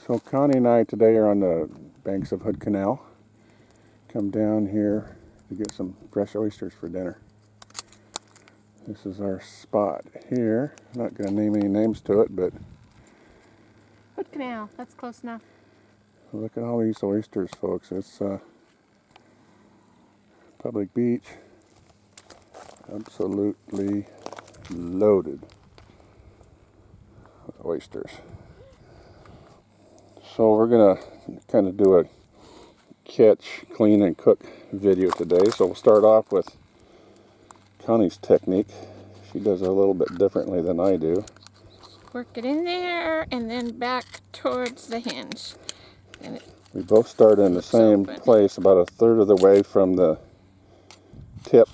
So Connie and I today are on the banks of Hood Canal. Come down here to get some fresh oysters for dinner. This is our spot here. I'm not going to name any names to it, but Hood Canal, that's close enough. look at all these oysters, folks. It's public beach. Absolutely loaded with oysters. So we're going to kind of do a catch, clean, and cook video today. So we'll start off with Connie's technique. She does it a little bit differently than I do. Work it in there and then back towards the hinge. And We both start in the same place, about a third of the way from the tip,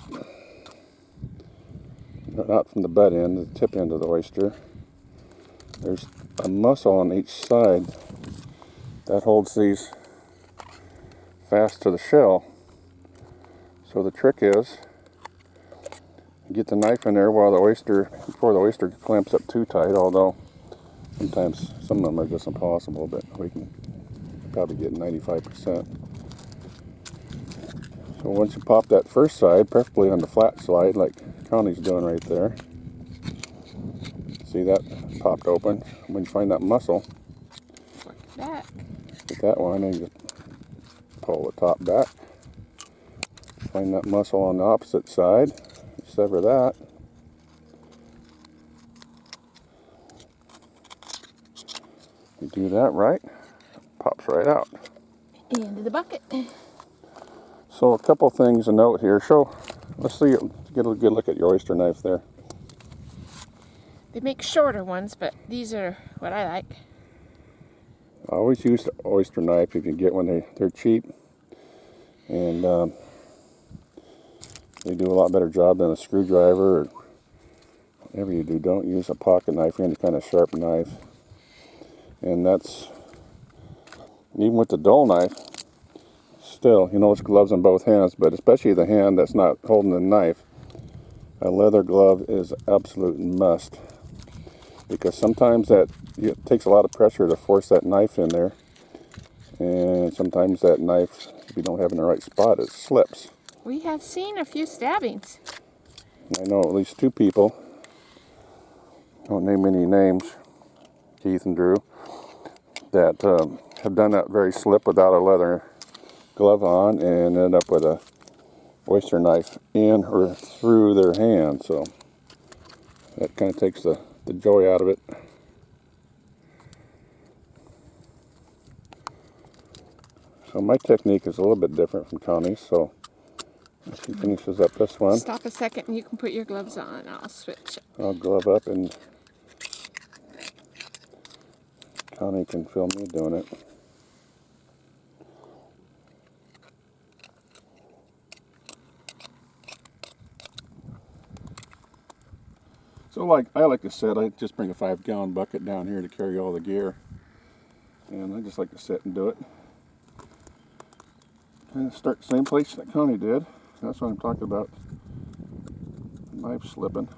not from the butt end, the tip end of the oyster. There's a muscle on each side that holds these fast to the shell. So the trick is get the knife in there while before the oyster clamps up too tight, although sometimes some of them are just impossible, but we can probably get 95%. So once you pop that first side, preferably on the flat side like Connie's doing right there, see that popped open. When you find that muscle, that. get that one and just pull the top back. Find that muscle on the opposite side, sever that. You do that right, pops right out. Into the bucket. So a couple things to note here. Let's see, get a good look at your oyster knife there. They make shorter ones, but these are what I like. I always use the oyster knife if you can get one. They're cheap, and they do a lot better job than a screwdriver or whatever you do. Don't use a pocket knife or any kind of sharp knife. And that's, even with the dull knife, still, it's gloves in both hands, but especially the hand that's not holding the knife, a leather glove is absolute must. Because sometimes it takes a lot of pressure to force that knife in there. And sometimes that knife, if you don't have it in the right spot, it slips. We have seen a few stabbings. I know at least two people, I won't name any names, Keith and Drew, that have done that very slip without a leather glove on and end up with a oyster knife in or through their hand. So that kind of takes the joy out of it. So my technique is a little bit different from Connie's. So she finishes up this one. Stop a second and you can put your gloves on. I'll switch. I'll glove up and Connie can film me doing it. So I like to sit, I just bring a 5-gallon bucket down here to carry all the gear. And I just like to sit and do it. And start the same place that Connie did. That's what I'm talking about. Knife slipping.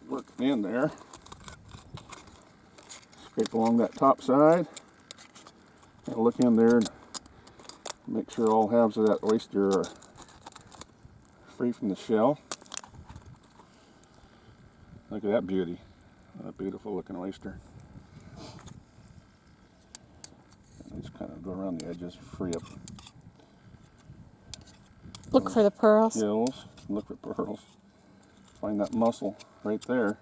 Work in there. Scrape along that top side. And look in there and make sure all halves of that oyster are free from the shell. Look at that beauty. What a beautiful looking oyster. And just kind of go around the edges, free up. Look for the pearls. Gills. Look for pearls. Find that muscle right there.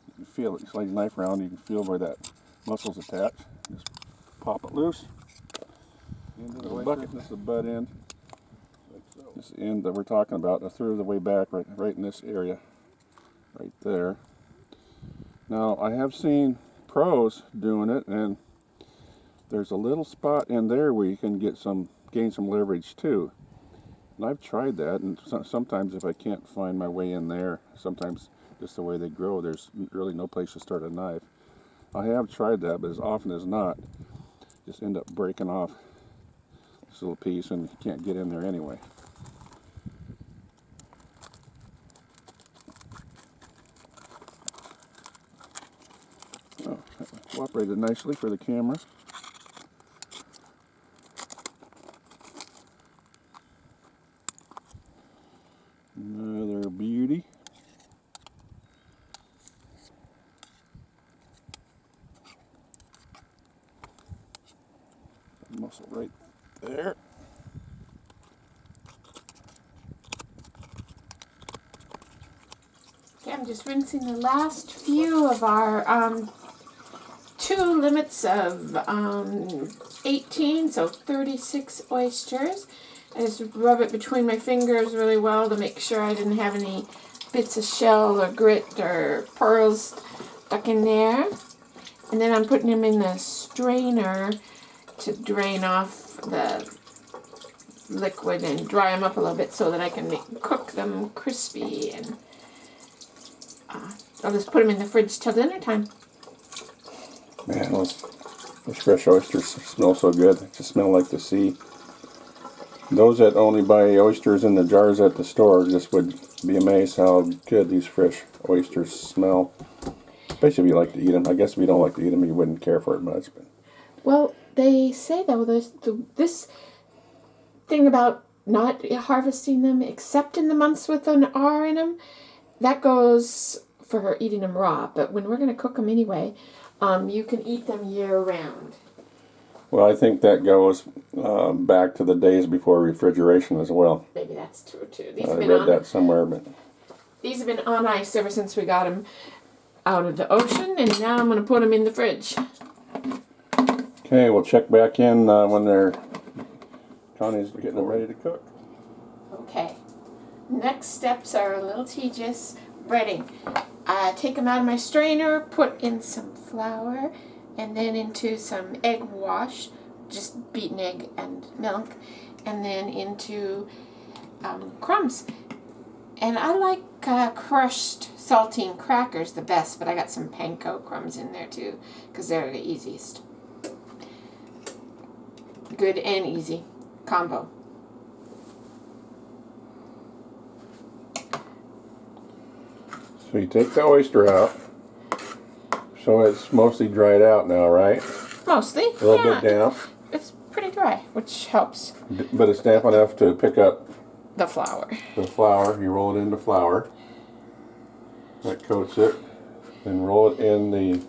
You can feel it. You slide your knife around, you can feel where that muscle's attached. Just pop it loose. Into the bucket. This is the butt end. This end that we're talking about, a third of the way back, right in this area, right there. Now I have seen pros doing it, and there's a little spot in there where you can gain some leverage too. And I've tried that, and sometimes if I can't find my way in there, sometimes just the way they grow, there's really no place to start a knife. I have tried that, but as often as not, just end up breaking off this little piece, and you can't get in there anyway. Cooperated nicely for the camera. Another beauty. Mussel right there. Okay, I'm just rinsing the last few of our 2 limits of 18, so 36 oysters. I just rub it between my fingers really well to make sure I didn't have any bits of shell or grit or pearls stuck in there. And then I'm putting them in the strainer to drain off the liquid and dry them up a little bit so that I can cook them crispy. And I'll just put them in the fridge till dinner time. Man, those fresh oysters smell so good. They just smell like the sea. Those that only buy oysters in the jars at the store just would be amazed how good these fresh oysters smell. Especially if you like to eat them. I guess if you don't like to eat them, you wouldn't care for it much. But Well, they say though this thing about not harvesting them except in the months with an R in them, that goes for eating them raw. But when we're going to cook them anyway, you can eat them year round. well, I think that goes back to the days before refrigeration as well. Maybe that's true too. I read that somewhere, but These have been on ice ever since we got them out of the ocean, and now I'm going to put them in the fridge. okay, we'll check back in when Connie's getting them ready to cook. Okay. Next steps are a little tedious. Breading. I take them out of my strainer, put in some flour, and then into some egg wash, just beaten egg and milk, and then into crumbs. And I like crushed saltine crackers the best, but I got some panko crumbs in there too, because they're the easiest. Good and easy combo. So you take the oyster out. So it's mostly dried out now, right? Mostly. A little bit damp. It's pretty dry, which helps. But it's damp enough to pick up The flour. the flour. You roll it into flour. That coats it. Then roll it in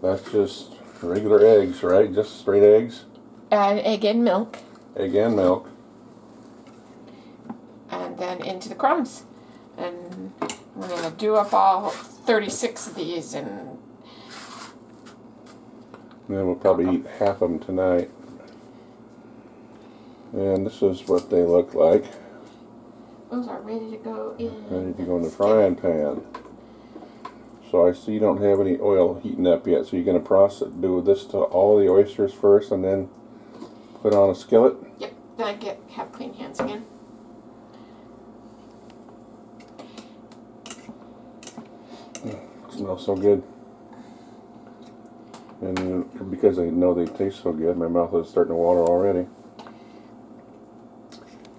that's just regular eggs, right? Just straight eggs. Add egg and milk. Egg and milk. And then into the crumbs. And I'm going to do up all 36 of these and then we'll probably eat half of them tonight. And this is what they look like. those are ready to go in. Ready to go in the frying pan. So I see you don't have any oil heating up yet. So you're going to do this to all the oysters first and then put on a skillet? Yep, then I have clean hands again. Smells so good. And because I know they taste so good, my mouth is starting to water already.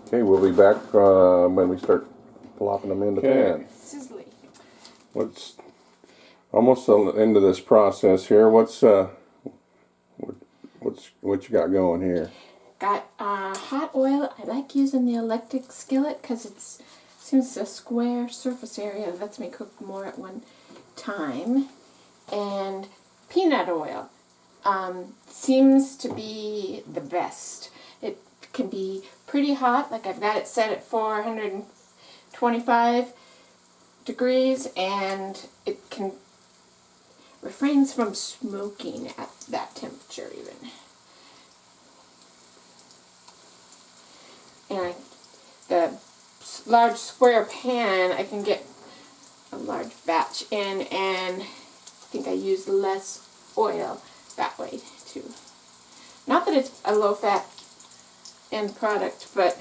Okay, we'll be back when we start plopping them in the pan. Sizzly. What's almost the end of this process here? What you got going here? Got hot oil. I like using the electric skillet because since a square surface area lets me cook more at one time. And peanut oil seems to be the best. It can be pretty hot, like I've got it set at 425 degrees, and it can refrains from smoking at that temperature even. And the large square pan, I can get a large batch in, and I think I use less oil that way too. Not that it's a low-fat end product, but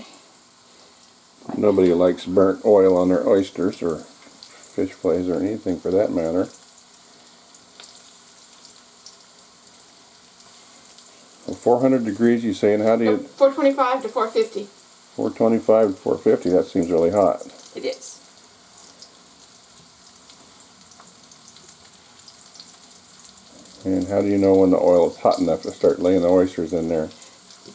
Nobody likes burnt oil on their oysters or fish fillets or anything for that matter. Well, 400 degrees, you saying? How do you? 425 to 450. 425 to 450. That seems really hot. It is. And how do you know when the oil is hot enough to start laying the oysters in there?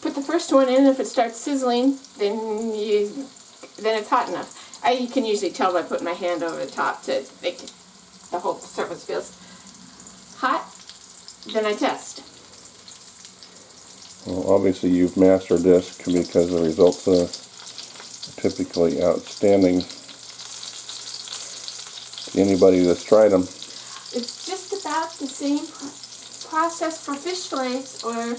Put the first one in. If it starts sizzling, then it's hot enough. I can usually tell by putting my hand over the top to make the whole surface feels hot. Then I test. Well, obviously you've mastered this because the results are typically outstanding to anybody that's tried them. It's just about the same process for fish fillets or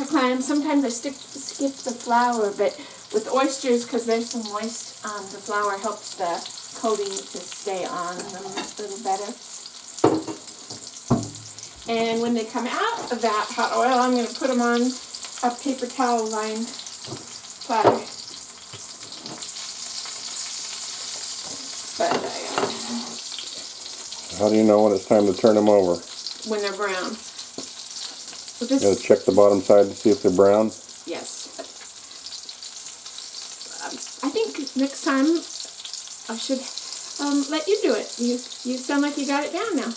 clams. Sometimes I skip the flour, but with oysters, because they're so moist, the flour helps the coating to stay on them a little better. And when they come out of that hot oil, I'm going to put them on a paper towel lined platter. But How do you know when it's time to turn them over? when they're brown. You gotta check the bottom side to see if they're brown. Yes. I think next time I should let you do it. You sound like you got it down now.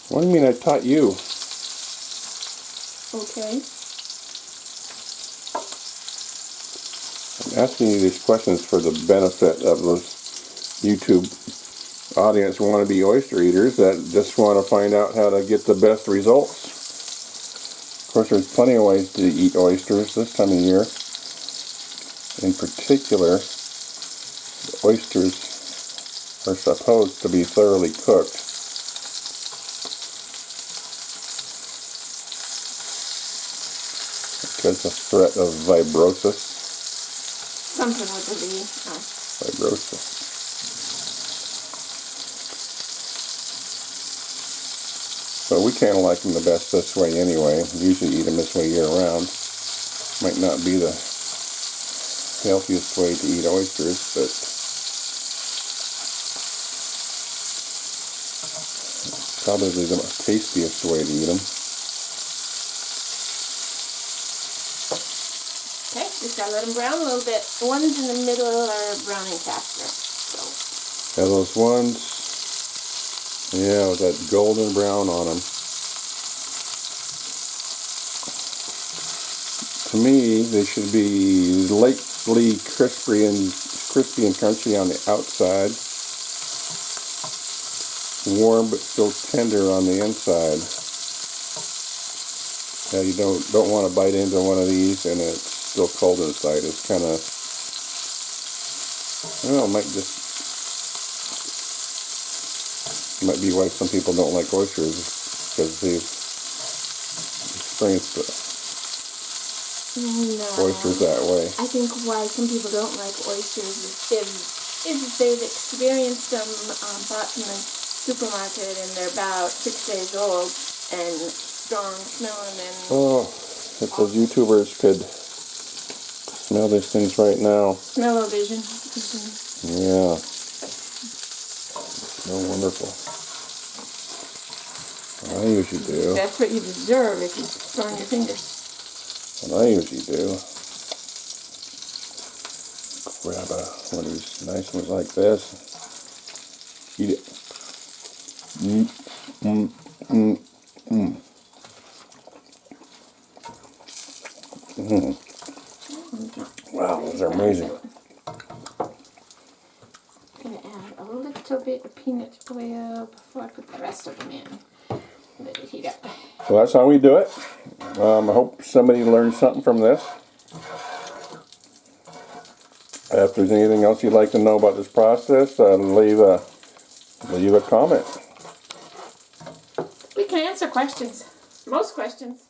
What do you mean I taught you? Okay. I'm asking you these questions for the benefit of those YouTube audience who want to be oyster eaters that just want to find out how to get the best results. Of course, there's plenty of ways to eat oysters this time of year. In particular, the oysters are supposed to be thoroughly cooked. Because the threat of fibrosis. Something with the V. Fibrosis. But we kind of like them the best this way anyway. We usually eat them this way year round. Might not be the healthiest way to eat oysters, but probably the tastiest way to eat them. Okay, just gotta let them brown a little bit. The ones in the middle are browning faster. So. Yeah, those ones, yeah, with that golden brown on them. To me, they should be lightly crispy and crunchy on the outside. Warm but still tender on the inside. Yeah, you don't want to bite into one of these and it's still cold inside. It's kind of, well, it might be why some people don't like oysters, because they've experienced oysters that way. I think why some people don't like oysters is they've experienced them bought from the supermarket and they're about 6 days old and strong smelling and... Oh, if those YouTubers could smell these things right now. Smell-o-vision. Yeah. Smell wonderful. I usually do. That's what you deserve if you burn your fingers. What I usually do. Grab one of these nice ones like this. Eat it. Wow, those are amazing. I'm going to add a little bit of peanut oil before I put the rest of them in. Let it heat up. So that's how we do it. I hope somebody learned something from this. If there's anything else you'd like to know about this process, leave a comment. We can answer questions. Most questions.